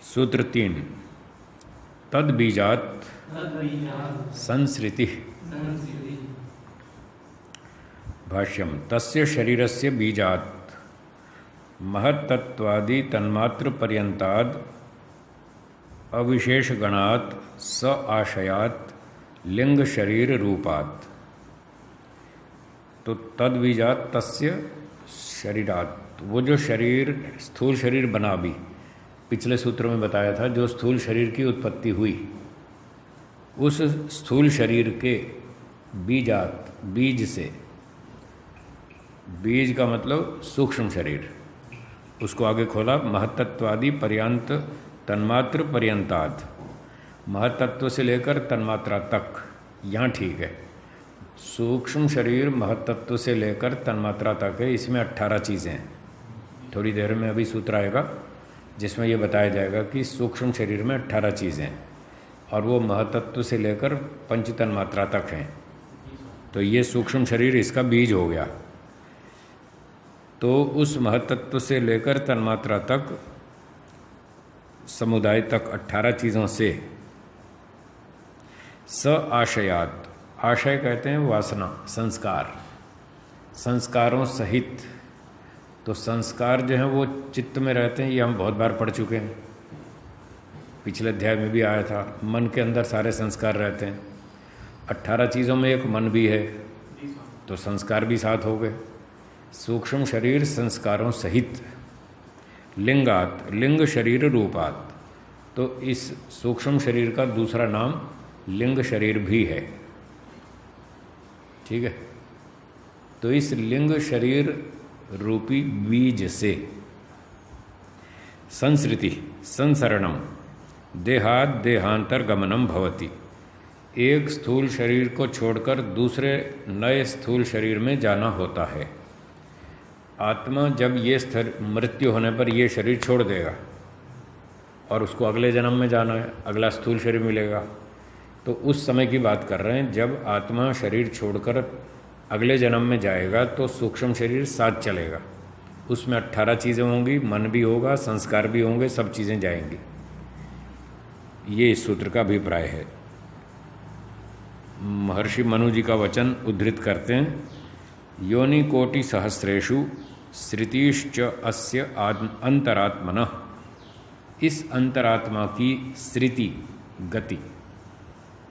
सूत्र 3 तद बीजात संसृति। भाष्यम तस्य शरीरस्य बीजात महत्तत्वादि तन्मात्र पर्यंताद अविशेष गणात स आशयात लिंग शरीर रूपात। तो तद बीजात तस्य शरीरात, वो जो शरीर स्थूल शरीर बना भी पिछले सूत्र में बताया था, जो स्थूल शरीर की उत्पत्ति हुई उस स्थूल शरीर के बीजात, बीज से, बीज का मतलब सूक्ष्म शरीर, उसको आगे खोला महत्तत्वादि पर्यंत तन्मात्र पर्यंताद, महत्तत्व से लेकर तन्मात्रा तक। यहाँ ठीक है, सूक्ष्म शरीर महत्तत्व से लेकर तन्मात्रा तक है, इसमें 18 चीज़ें हैं। थोड़ी देर में अभी सूत्र आएगा जिसमें यह बताया जाएगा कि सूक्ष्म शरीर में 18 चीज़ें हैं और वो महत्तत्व से लेकर पंच तन्मात्रा तक हैं। तो ये सूक्ष्म शरीर इसका बीज हो गया। तो उस महत्तत्व से लेकर तन्मात्रा तक, समुदाय तक 18 चीज़ों से स आशयात, आशय कहते हैं वासना, संस्कार, संस्कारों सहित। तो संस्कार जो हैं वो चित्त में रहते हैं, ये हम बहुत बार पढ़ चुके हैं, पिछले अध्याय में भी आया था। मन के अंदर सारे संस्कार रहते हैं, 18 चीज़ों में एक मन भी है, तो संस्कार भी साथ हो गए। सूक्ष्म शरीर संस्कारों सहित लिंगात, लिंग शरीर रूपात, तो इस सूक्ष्म शरीर का दूसरा नाम लिंग शरीर भी है। ठीक है, तो इस लिंग शरीर रूपी बीज से संसृति, संसरणम, देहाद देहांतर गमनम भवति, एक स्थूल शरीर को छोड़कर दूसरे नए स्थूल शरीर में जाना होता है। आत्मा जब ये मृत्यु होने पर ये शरीर छोड़ देगा और उसको अगले जन्म में जाना है, अगला स्थूल शरीर मिलेगा, तो उस समय की बात कर रहे हैं जब आत्मा शरीर छोड़कर अगले जन्म में जाएगा तो सूक्ष्म शरीर साथ चलेगा। उसमें 18 चीज़ें होंगी, मन भी होगा, संस्कार भी होंगे, सब चीज़ें जाएंगी। ये इस सूत्र का अभिप्राय है। महर्षि मनु जी का वचन उद्धृत करते हैं, योनि कोटि सहस्रेषु श्रुतिश्च अस्य अंतरात्मनः, इस अंतरात्मा की श्रुति, गति,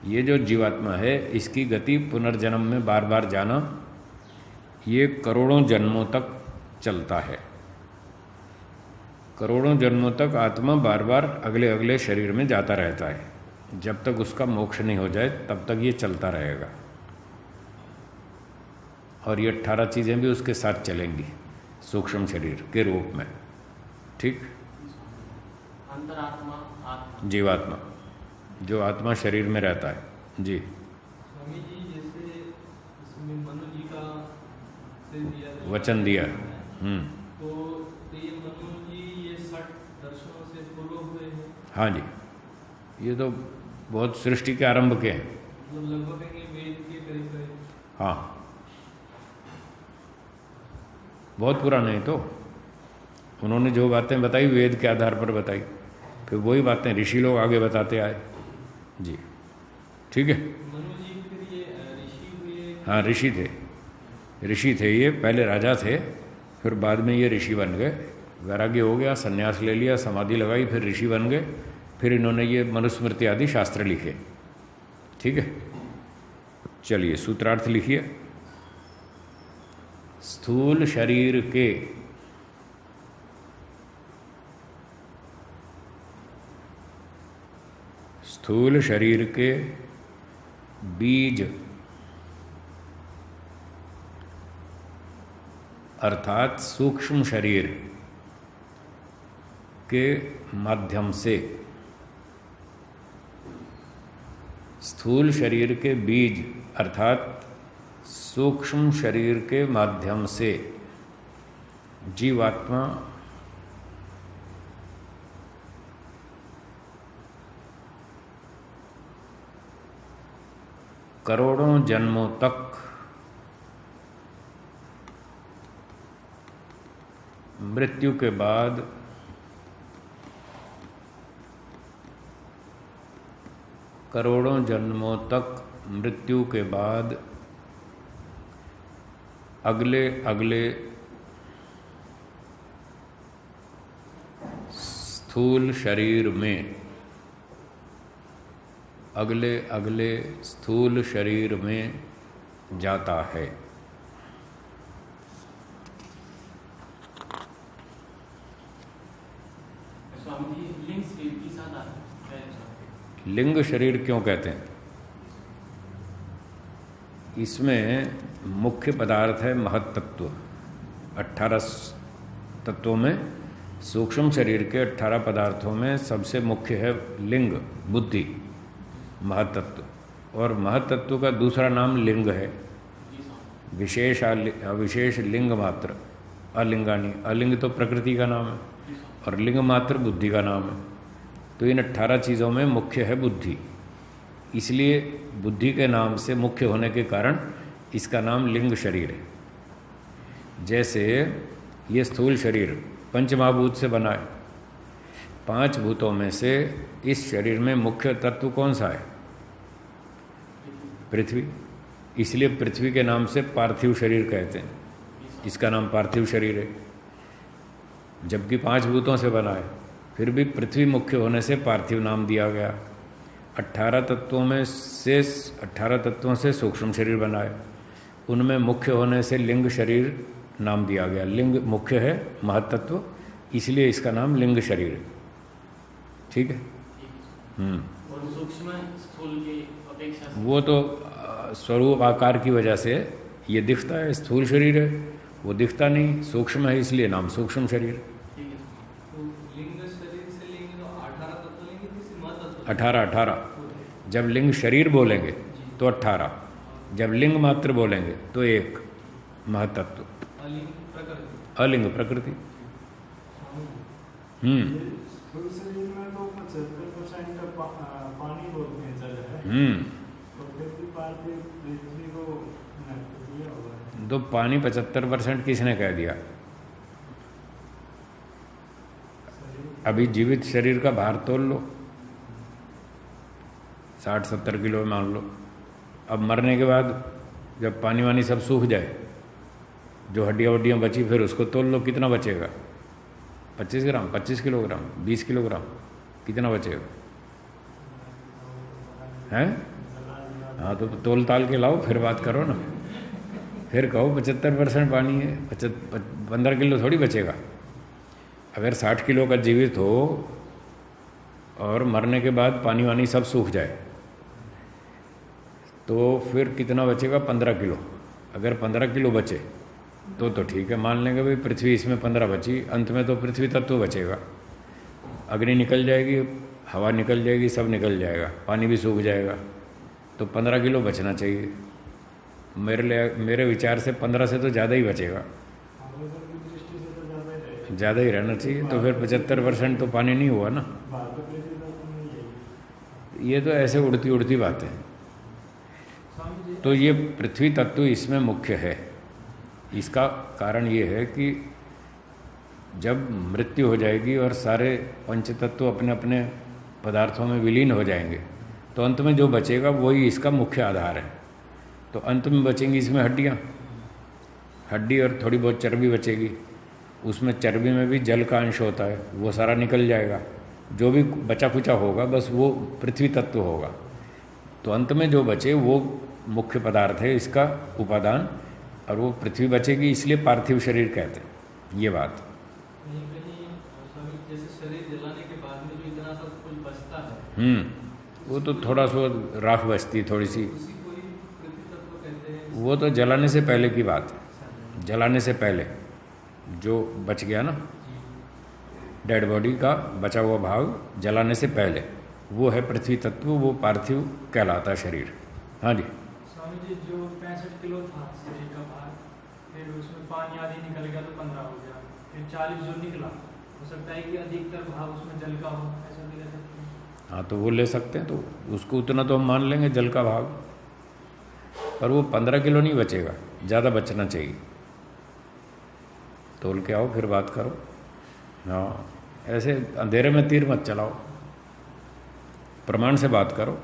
ये जो जीवात्मा है इसकी गति पुनर्जन्म में बार बार जाना, ये करोड़ों जन्मों तक चलता है। करोड़ों जन्मों तक आत्मा बार बार अगले अगले शरीर में जाता रहता है, जब तक उसका मोक्ष नहीं हो जाए तब तक ये चलता रहेगा। और ये 18 चीज़ें भी उसके साथ चलेंगी सूक्ष्म शरीर के रूप में। ठीक, अंतरात्मा, आत्मा, जीवात्मा, जो आत्मा शरीर में रहता है। जी स्वामी जी, जैसे इसमें मनु जी का वचन दिया। तो ये मनु जी ये 60 दर्शनों से फॉलो हुए हैं। हाँ जी, ये तो बहुत सृष्टि के आरंभ के हैं, मतलब लगभग ये वेद के करीब है। हाँ, बहुत पुराने हैं। तो उन्होंने जो बातें बताई वेद के आधार पर बताई, फिर वही बातें ऋषि लोग आगे बताते आए। जी ठीक है। मनु जी फिर ये ऋषि हुए? हाँ, ऋषि थे, ऋषि थे ये, पहले राजा थे, फिर बाद में ये ऋषि बन गए। वैराग्य हो गया, संन्यास ले लिया, समाधि लगाई, फिर ऋषि बन गए। फिर इन्होंने ये मनुस्मृति आदि शास्त्र लिखे। ठीक है, चलिए सूत्रार्थ लिखिए। स्थूल शरीर के स्थूल शरीर के बीज अर्थात सूक्ष्म शरीर के माध्यम से, स्थूल शरीर के बीज अर्थात सूक्ष्म शरीर के माध्यम से जीवात्मा करोड़ों जन्मों तक मृत्यु के बाद करोड़ों जन्मों तक मृत्यु के बाद अगले अगले स्थूल शरीर में, अगले अगले स्थूल शरीर में जाता है। लिंग शरीर क्यों कहते हैं? इसमें मुख्य पदार्थ है महत्तत्व। 18 तत्वों में सूक्ष्म शरीर के 18 पदार्थों में सबसे मुख्य है लिंग, बुद्धि, महत्तत्व। और महत्तत्व का दूसरा नाम लिंग है, विशेष अविशेष लिंग मात्र, अलिंगानी। अलिंग तो प्रकृति का नाम है और लिंग मात्र बुद्धि का नाम है। तो इन 18 चीज़ों में मुख्य है बुद्धि, इसलिए बुद्धि के नाम से मुख्य होने के कारण इसका नाम लिंग शरीर है। जैसे ये स्थूल शरीर पंचमहाभूत से बना है, 5 भूतों में से इस शरीर में मुख्य तत्व कौन सा है? पृथ्वी। इसलिए पृथ्वी के नाम से पार्थिव शरीर कहते हैं, इसका नाम पार्थिव शरीर है। जबकि 5 भूतों से बना है, फिर भी पृथ्वी मुख्य होने से पार्थिव नाम दिया गया। 18 तत्वों से सूक्ष्म शरीर बना है, उनमें मुख्य होने से लिंग शरीर नाम दिया गया। लिंग मुख्य है, महत्तत्व, इसलिए इसका नाम लिंग शरीर है। ठीक है। और सूक्ष्म स्थूल की अपेक्षा वो तो स्वरूप आकार की वजह से ये दिखता है स्थूल शरीर है, वो दिखता नहीं, सूक्ष्म है, इसलिए नाम सूक्ष्म शरीर। तो लिंग शरीर से लेंगे तो 18 तत्व लेंगे, किसी महत्तत्व 18 जब लिंग शरीर बोलेंगे तो 18, जब लिंग मात्र बोलेंगे तो 1 महत्तत्व, अलिंग प्रकृति। स्थूल शरीर में तो 75% पानी बोलते हैं, जल है। तो फिर भी पार्थिव पृथ्वी को दिया होगा। तो पानी 75% किसने कह दिया? अभी जीवित शरीर का भार तोल लो, 60-70 किलो मान लो। अब मरने के बाद जब पानी वानी सब सूख जाए, जो हड्डियाँ वड्डियाँ बची, फिर उसको तोल लो, कितना बचेगा? 25 ग्राम, 25 किलोग्राम, 20 किलोग्राम, कितना बचेगा? हैं? हाँ, तो तोल ताल के लाओ, फिर बात करो ना। फिर कहो 75% पानी है, 15 किलो थोड़ी बचेगा। अगर 60 किलो का जीवित हो और मरने के बाद पानी वानी सब सूख जाए, तो फिर कितना बचेगा? 15 किलो। अगर 15 किलो बचे तो ठीक है, मान लेंगे भाई पृथ्वी इसमें 15 बची, अंत में तो पृथ्वी तत्व बचेगा। अग्नि निकल जाएगी, हवा निकल जाएगी, सब निकल जाएगा, पानी भी सूख जाएगा, तो 15 किलो बचना चाहिए। मेरे विचार से 15 से तो ज़्यादा ही बचेगा, ज़्यादा ही रहना चाहिए। तो फिर 75% तो पानी नहीं हुआ ना। ये तो ऐसे उड़ती उड़ती बातें हैं। तो ये पृथ्वी तत्व इसमें मुख्य है। इसका कारण ये है कि जब मृत्यु हो जाएगी और सारे पंचतत्व अपने अपने पदार्थों में विलीन हो जाएंगे, तो अंत में जो बचेगा वही इसका मुख्य आधार है। तो अंत में बचेंगी इसमें हड्डियाँ, हड्डी और थोड़ी बहुत चर्बी बचेगी। उसमें चर्बी में भी जल का अंश होता है, वो सारा निकल जाएगा। जो भी बचा खुचा होगा बस वो पृथ्वी तत्व होगा। तो अंत में जो बचे वो मुख्य पदार्थ है इसका उपादान, और वो पृथ्वी बचेगी, इसलिए पार्थिव शरीर कहते हैं। ये बात जैसे शरीर जलाने के बाद में जो इतना सब कुछ बचता है, वो तो थोड़ा सा राख बचती थोड़ी सी, उसी को ही पृथ्वी तत्व कहते हैं। वो तो जलाने से पहले की बात है। जलाने से पहले जो बच गया ना, डेड बॉडी का बचा हुआ भाग जलाने से पहले, वो है पृथ्वी तत्व, वो पार्थिव कहलाता शरीर। हाँ जी। स्वामी जी, जो 65 किलो था शरीर का भार, फिर उसमें पानी आदि निकल गया तो 15 हो गया, फिर 40 जो निकला, हो सकता है कि अधिकतर भाग उसमें जल का हो, ऐसा भी ले सकते हैं। हाँ, तो वो ले सकते हैं, तो उसको उतना तो हम मान लेंगे जल का भाग, पर वो 15 किलो नहीं बचेगा, ज़्यादा बचना चाहिए। तोल के आओ, फिर बात करो। हाँ, ऐसे अंधेरे में तीर मत चलाओ, प्रमाण से बात करो।